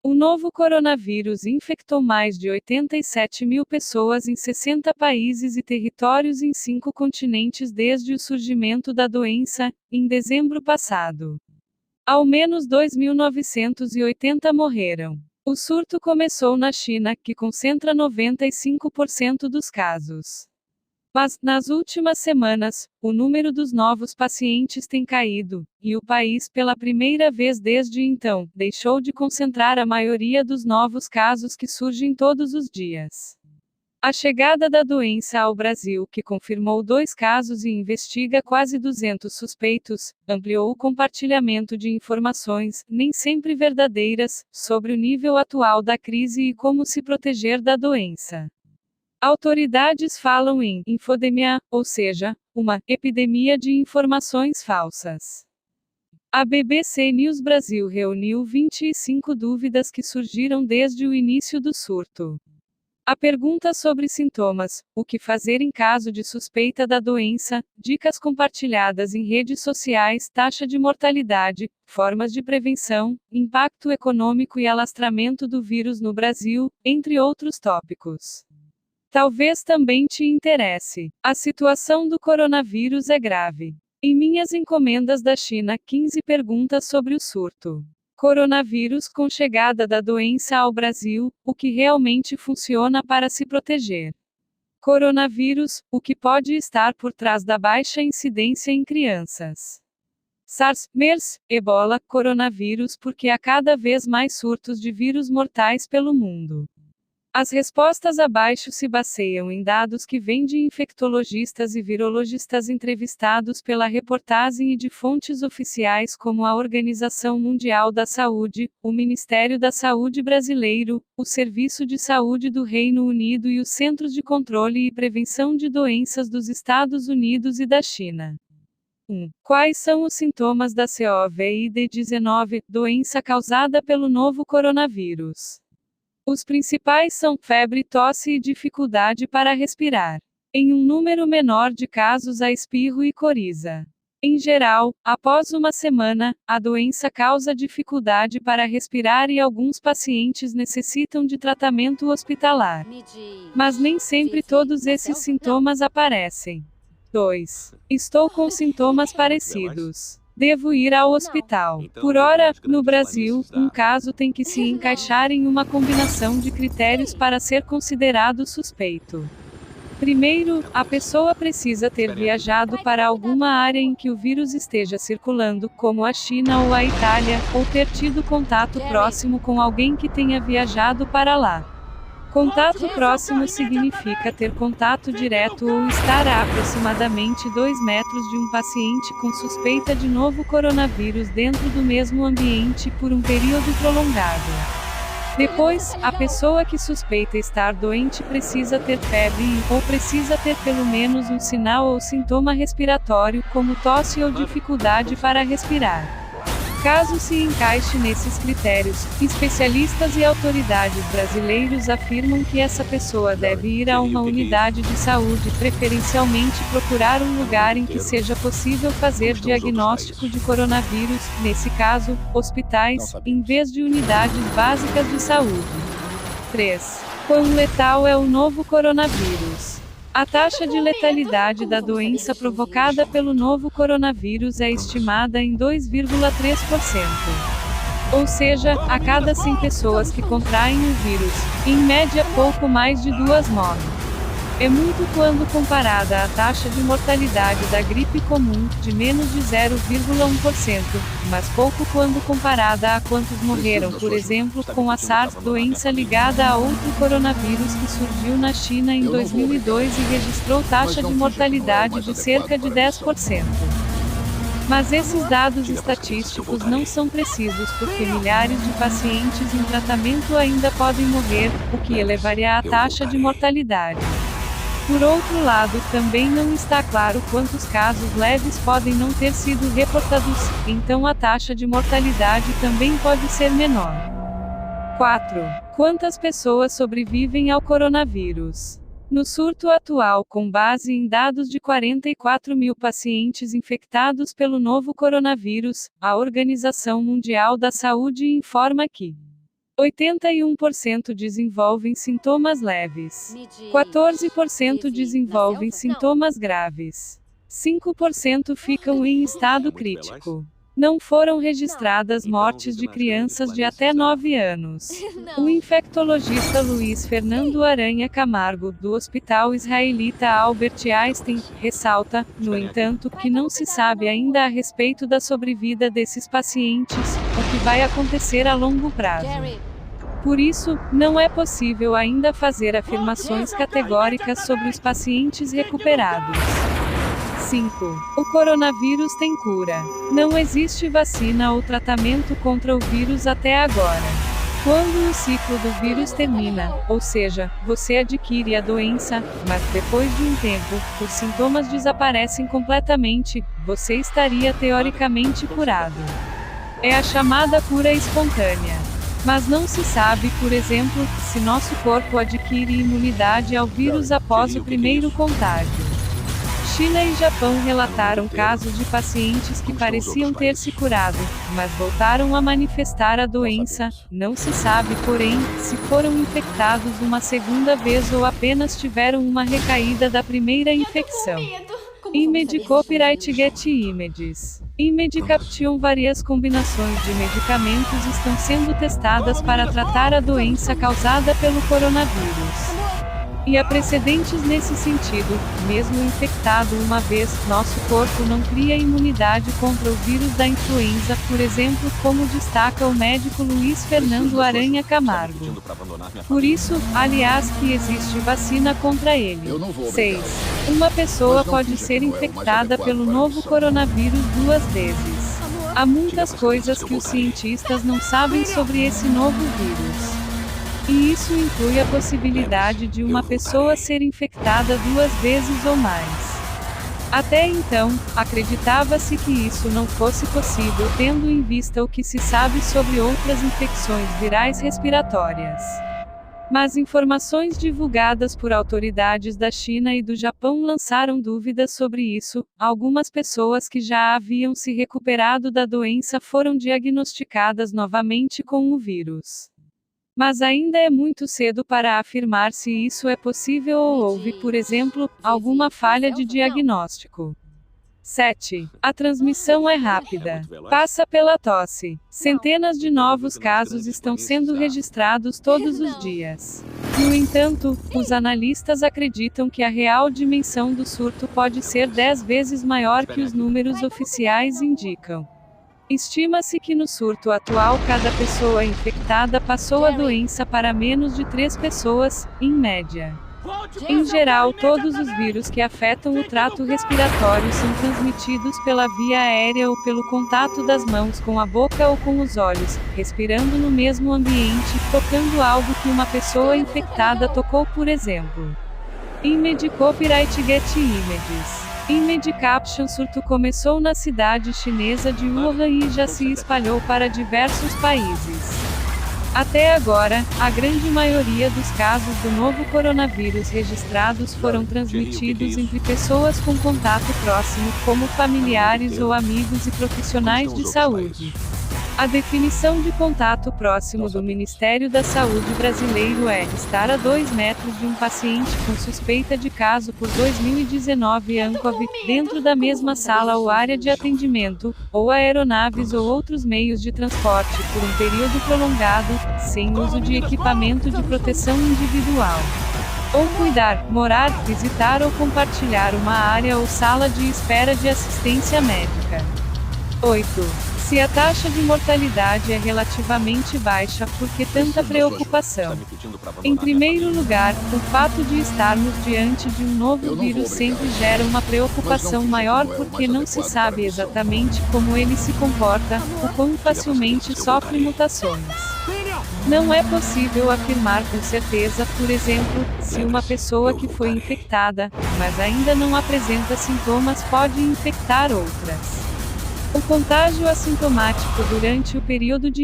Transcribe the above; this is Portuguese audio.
O novo coronavírus infectou mais de 87 mil pessoas em 60 países e territórios em 5 continentes desde o surgimento da doença, em dezembro passado. Ao menos 2.980 morreram. O surto começou na China, que concentra 95% dos casos. Mas, nas últimas semanas, o número dos novos pacientes tem caído, e o país, pela primeira vez desde então, deixou de concentrar a maioria dos novos casos que surgem todos os dias. A chegada da doença ao Brasil, que confirmou 2 casos e investiga quase 200 suspeitos, ampliou o compartilhamento de informações, nem sempre verdadeiras, sobre o nível atual da crise e como se proteger da doença. Autoridades falam em infodemia, ou seja, uma epidemia de informações falsas. A BBC News Brasil reuniu 25 dúvidas que surgiram desde o início do surto. A pergunta sobre sintomas, o que fazer em caso de suspeita da doença, dicas compartilhadas em redes sociais, taxa de mortalidade, formas de prevenção, impacto econômico e alastramento do vírus no Brasil, entre outros tópicos. Talvez também te interesse. A situação do coronavírus é grave. Em minhas encomendas da China, 15 perguntas sobre o surto. Coronavírus com chegada da doença ao Brasil, o que realmente funciona para se proteger. Coronavírus, o que pode estar por trás da baixa incidência em crianças. SARS, MERS, Ebola, coronavírus porque há cada vez mais surtos de vírus mortais pelo mundo. As respostas abaixo se baseiam em dados que vêm de infectologistas e virologistas entrevistados pela reportagem e de fontes oficiais como a Organização Mundial da Saúde, o Ministério da Saúde brasileiro, o Serviço de Saúde do Reino Unido e os Centros de Controle e Prevenção de Doenças dos Estados Unidos e da China. 1. Quais são os sintomas da COVID-19, doença causada pelo novo coronavírus? Os principais são febre, tosse e dificuldade para respirar. Em um número menor de casos, há espirro e coriza. Em geral, após uma semana, a doença causa dificuldade para respirar e alguns pacientes necessitam de tratamento hospitalar. Mas nem sempre todos esses sintomas aparecem. 2. Estou com sintomas parecidos. Devo ir ao hospital. Por ora, no Brasil, um caso tem que se encaixar em uma combinação de critérios para ser considerado suspeito. Primeiro, a pessoa precisa ter viajado para alguma área em que o vírus esteja circulando, como a China ou a Itália, ou ter tido contato próximo com alguém que tenha viajado para lá. Contato próximo significa ter contato direto ou estar a aproximadamente 2 metros de um paciente com suspeita de novo coronavírus dentro do mesmo ambiente por um período prolongado. Depois, a pessoa que suspeita estar doente precisa ter febre ou precisa ter pelo menos um sinal ou sintoma respiratório, como tosse ou dificuldade para respirar. Caso se encaixe nesses critérios, especialistas e autoridades brasileiros afirmam que essa pessoa deve ir a uma unidade de saúde, preferencialmente procurar um lugar em que seja possível fazer diagnóstico de coronavírus, nesse caso, hospitais, em vez de unidades básicas de saúde. 3. Quão letal é o novo coronavírus? A taxa de letalidade da doença provocada pelo novo coronavírus é estimada em 2,3%. Ou seja, a cada 100 pessoas que contraem o vírus, em média pouco mais de 2 morrem. É muito quando comparada à taxa de mortalidade da gripe comum, de menos de 0,1%, mas pouco quando comparada a quantos morreram, por exemplo, com a SARS, doença ligada a outro coronavírus que surgiu na China em 2002 e registrou taxa de mortalidade de cerca de 10%. Mas esses dados estatísticos não são precisos porque milhares de pacientes em tratamento ainda podem morrer, o que elevaria a taxa de mortalidade. Por outro lado, também não está claro quantos casos leves podem não ter sido reportados, então a taxa de mortalidade também pode ser menor. 4. Quantas pessoas sobrevivem ao coronavírus? No surto atual, com base em dados de 44 mil pacientes infectados pelo novo coronavírus, a Organização Mundial da Saúde informa que 81% desenvolvem sintomas leves. 14% desenvolvem sintomas graves. 5% ficam em estado crítico. Não foram registradas mortes de crianças de até 9 anos. O infectologista Luiz Fernando Aranha Camargo, do Hospital Israelita Albert Einstein, ressalta, no entanto, que não se sabe ainda a respeito da sobrevida desses pacientes, o que vai acontecer a longo prazo. Por isso, não é possível ainda fazer afirmações categóricas sobre os pacientes recuperados. 5. O coronavírus tem cura. Não existe vacina ou tratamento contra o vírus até agora. Quando o ciclo do vírus termina, ou seja, você adquire a doença, mas depois de um tempo, os sintomas desaparecem completamente, você estaria teoricamente curado. É a chamada cura espontânea. Mas não se sabe, por exemplo, se nosso corpo adquire imunidade ao vírus após o primeiro contágio. China e Japão relataram casos de pacientes que pareciam ter se curado, mas voltaram a manifestar a doença. Não se sabe, porém, se foram infectados uma segunda vez ou apenas tiveram uma recaída da primeira infecção. Image Copyright Getty Images. Image Caption. Várias combinações de medicamentos estão sendo testadas para tratar a doença causada pelo coronavírus. E há precedentes nesse sentido. Mesmo infectado uma vez, nosso corpo não cria imunidade contra o vírus da influenza, por exemplo, como destaca o médico Luiz Fernando Aranha Camargo. Por isso, aliás, que existe vacina contra ele. 6. Uma pessoa pode ser infectada pelo novo coronavírus 2 vezes. Há muitas coisas que os cientistas não sabem sobre esse novo vírus. E isso inclui a possibilidade de uma pessoa ser infectada 2 vezes ou mais. Até então, acreditava-se que isso não fosse possível tendo em vista o que se sabe sobre outras infecções virais respiratórias. Mas informações divulgadas por autoridades da China e do Japão lançaram dúvidas sobre isso. Algumas pessoas que já haviam se recuperado da doença foram diagnosticadas novamente com o vírus. Mas ainda é muito cedo para afirmar se isso é possível ou houve, por exemplo, alguma falha de diagnóstico. 7. A transmissão é rápida. Passa pela tosse. Centenas de novos casos estão sendo registrados todos os dias. No entanto, os analistas acreditam que a real dimensão do surto pode ser 10 vezes maior que os números oficiais indicam. Estima-se que no surto atual cada pessoa infectada passou a doença para menos de 3 pessoas, em média. Em geral, todos os vírus que afetam o trato respiratório são transmitidos pela via aérea ou pelo contato das mãos com a boca ou com os olhos, respirando no mesmo ambiente, tocando algo que uma pessoa infectada tocou, por exemplo. Image Copyright Getty Images. Image Caption. Surto começou na cidade chinesa de Wuhan e já se espalhou para diversos países. Até agora, a grande maioria dos casos do novo coronavírus registrados foram transmitidos entre pessoas com contato próximo, como familiares ou amigos e profissionais de saúde. A definição de contato próximo do Ministério da Saúde brasileiro é estar a 2 metros de um paciente com suspeita de caso por 2019 ANCOV, dentro da mesma sala ou área de atendimento, ou aeronaves ou outros meios de transporte por um período prolongado, sem uso de equipamento de proteção individual. Ou cuidar, morar, visitar ou compartilhar uma área ou sala de espera de assistência médica. 8. Se a taxa de mortalidade é relativamente baixa, por que tanta preocupação? Em primeiro lugar, o fato de estarmos diante de um novo vírus sempre gera uma preocupação maior porque não se sabe exatamente como ele se comporta, o quão facilmente sofre mutações. Não é possível afirmar com certeza, por exemplo, se uma pessoa que foi infectada, mas ainda não apresenta sintomas pode infectar outras. O contágio assintomático durante o período de